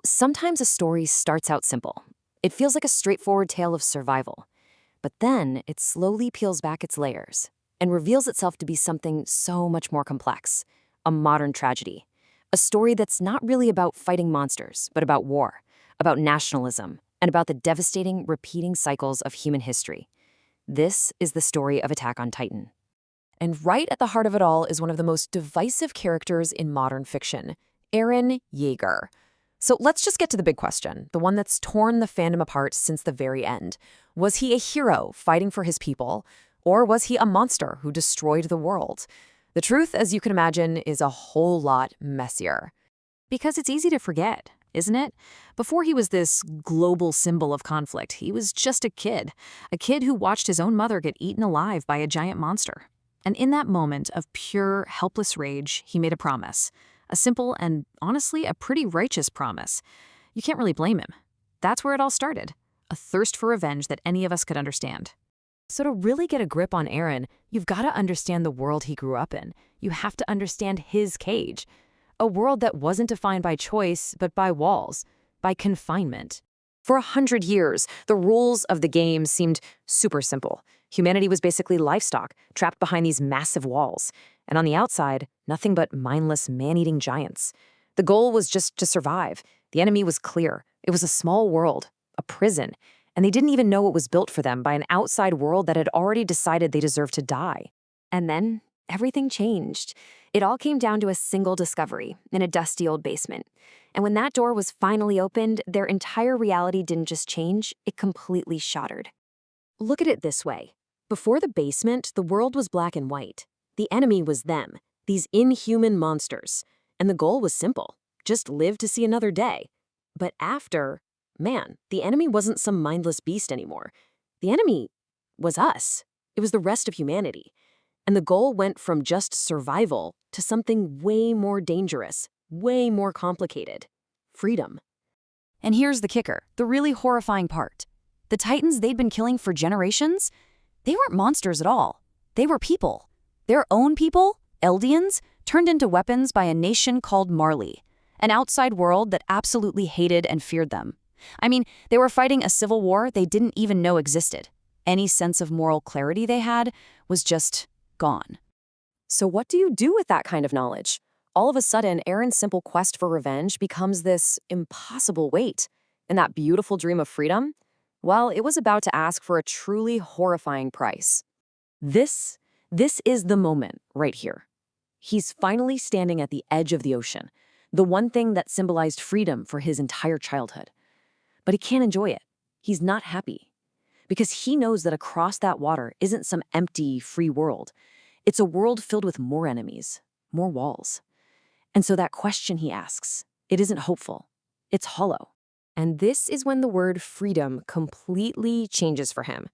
Sometimes a story starts out simple. It feels like a straightforward tale of survival. But then it slowly peels back its layers and reveals itself to be something so much more complex. A modern tragedy. A story that's not really about fighting monsters, but about war, about nationalism, and about the devastating, repeating cycles of human history. This is the story of Attack on Titan. And right at the heart of it all is one of the most divisive characters in modern fiction, Eren Yeager. So let's just get to the big question, the one that's torn the fandom apart since the very end. Was he a hero fighting for his people, or was he a monster who destroyed the world? The truth, as you can imagine, is a whole lot messier. Because it's easy to forget, isn't it? Before he was this global symbol of conflict, he was just a kid who watched his own mother get eaten alive by a giant monster. And in that moment of pure, helpless rage, he made a promise. A simple and, honestly, a pretty righteous promise. You can't really blame him. That's where it all started. A thirst for revenge that any of us could understand. So to really get a grip on Eren, you've got to understand the world he grew up in. You have to understand his cage. A world that wasn't defined by choice, but by walls, by confinement. For 100 years, the rules of the game seemed super simple. Humanity was basically livestock, trapped behind these massive walls. And on the outside, nothing but mindless man-eating giants. The goal was just to survive. The enemy was clear. It was a small world, a prison, and they didn't even know it was built for them by an outside world that had already decided they deserved to die. And then everything changed. It all came down to a single discovery in a dusty old basement. And when that door was finally opened, their entire reality didn't just change, it completely shattered. Look at it this way. Before the basement, the world was black and white. The enemy was them, these inhuman monsters. And the goal was simple, just live to see another day. But after, man, the enemy wasn't some mindless beast anymore. The enemy was us. It was the rest of humanity. And the goal went from just survival to something way more dangerous, way more complicated. Freedom. And here's the kicker, the really horrifying part. The Titans they'd been killing for generations, they weren't monsters at all. They were people. Their own people, Eldians, turned into weapons by a nation called Marley, an outside world that absolutely hated and feared them. I mean, they were fighting a civil war they didn't even know existed. Any sense of moral clarity they had was just gone. So what do you do with that kind of knowledge? All of a sudden, Eren's simple quest for revenge becomes this impossible weight. And that beautiful dream of freedom? Well, it was about to ask for a truly horrifying price. This is the moment right here. He's finally standing at the edge of the ocean, the one thing that symbolized freedom for his entire childhood. But he can't enjoy it. He's not happy. Because he knows that across that water isn't some empty, free world. It's a world filled with more enemies, more walls. And so that question he asks, it isn't hopeful. It's hollow. And this is when the word freedom completely changes for him.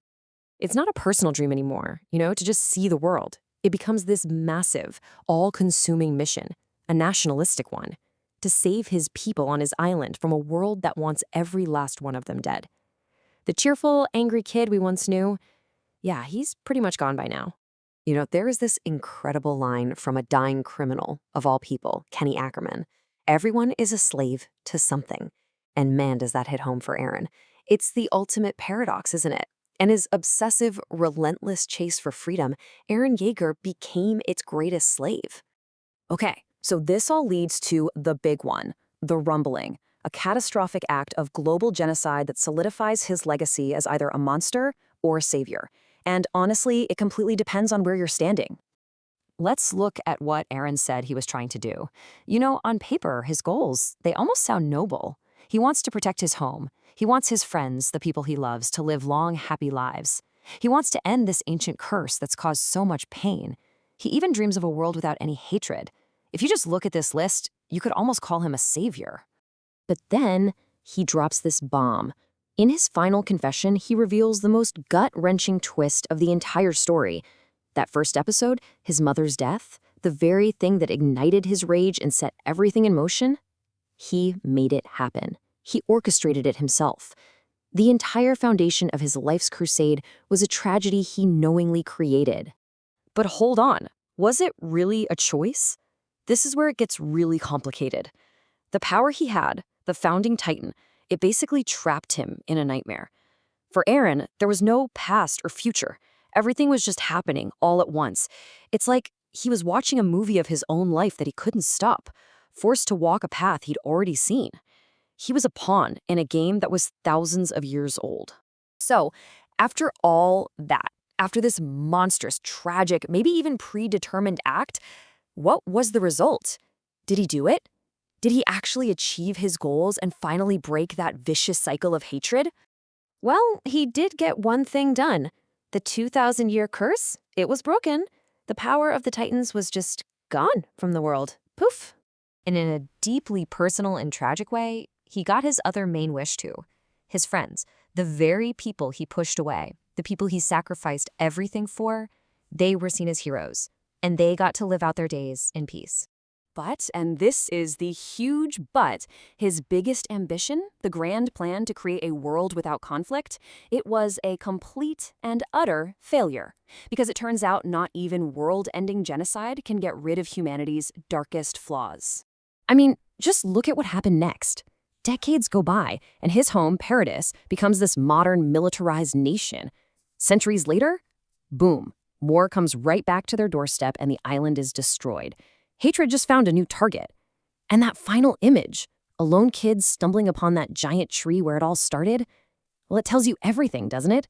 It's not a personal dream anymore, to just see the world. It becomes this massive, all-consuming mission, a nationalistic one, to save his people on his island from a world that wants every last one of them dead. The cheerful, angry kid we once knew, yeah, he's pretty much gone by now. There is this incredible line from a dying criminal, of all people, Kenny Ackerman. Everyone is a slave to something. And man, does that hit home for Eren. It's the ultimate paradox, isn't it? And his obsessive, relentless chase for freedom, Eren Yeager became its greatest slave. Okay, so this all leads to the big one, the rumbling, a catastrophic act of global genocide that solidifies his legacy as either a monster or a savior. And honestly, it completely depends on where you're standing. Let's look at what Eren said he was trying to do. On paper, his goals, they almost sound noble. He wants to protect his home. He wants his friends, the people he loves, to live long, happy lives. He wants to end this ancient curse that's caused so much pain. He even dreams of a world without any hatred. If you just look at this list, you could almost call him a savior. But then he drops this bomb. In his final confession, he reveals the most gut-wrenching twist of the entire story. That first episode, his mother's death, the very thing that ignited his rage and set everything in motion, he made it happen. He orchestrated it himself. The entire foundation of his life's crusade was a tragedy he knowingly created. But hold on, was it really a choice? This is where it gets really complicated. The power he had, the founding titan, it basically trapped him in a nightmare. For Eren, there was no past or future. Everything was just happening all at once. It's like he was watching a movie of his own life that he couldn't stop, forced to walk a path he'd already seen. He was a pawn in a game that was thousands of years old. So, after all that, after this monstrous, tragic, maybe even predetermined act, what was the result? Did he do it? Did he actually achieve his goals and finally break that vicious cycle of hatred? Well, he did get one thing done. The 2,000-year curse, it was broken. The power of the Titans was just gone from the world. Poof. And in a deeply personal and tragic way, he got his other main wish too. His friends, the very people he pushed away, the people he sacrificed everything for, they were seen as heroes, and they got to live out their days in peace. But, and this is the huge but, his biggest ambition, the grand plan to create a world without conflict, it was a complete and utter failure. Because it turns out not even world-ending genocide can get rid of humanity's darkest flaws. I mean, just look at what happened next. Decades go by, and his home, Paradis, becomes this modern, militarized nation. Centuries later, boom, war comes right back to their doorstep and the island is destroyed. Hatred just found a new target. And that final image, a lone kid stumbling upon that giant tree where it all started, well, it tells you everything, doesn't it?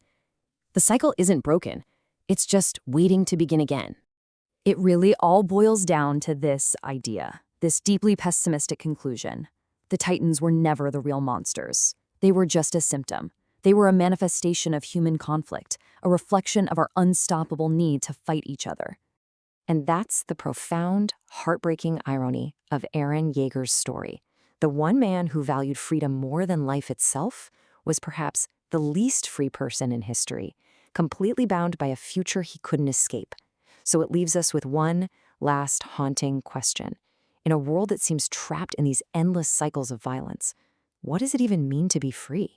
The cycle isn't broken. It's just waiting to begin again. It really all boils down to this idea, this deeply pessimistic conclusion. The Titans were never the real monsters. They were just a symptom. They were a manifestation of human conflict, a reflection of our unstoppable need to fight each other. And that's the profound, heartbreaking irony of Eren Yeager's story. The one man who valued freedom more than life itself was perhaps the least free person in history, completely bound by a future he couldn't escape. So it leaves us with one last haunting question. In a world that seems trapped in these endless cycles of violence, what does it even mean to be free?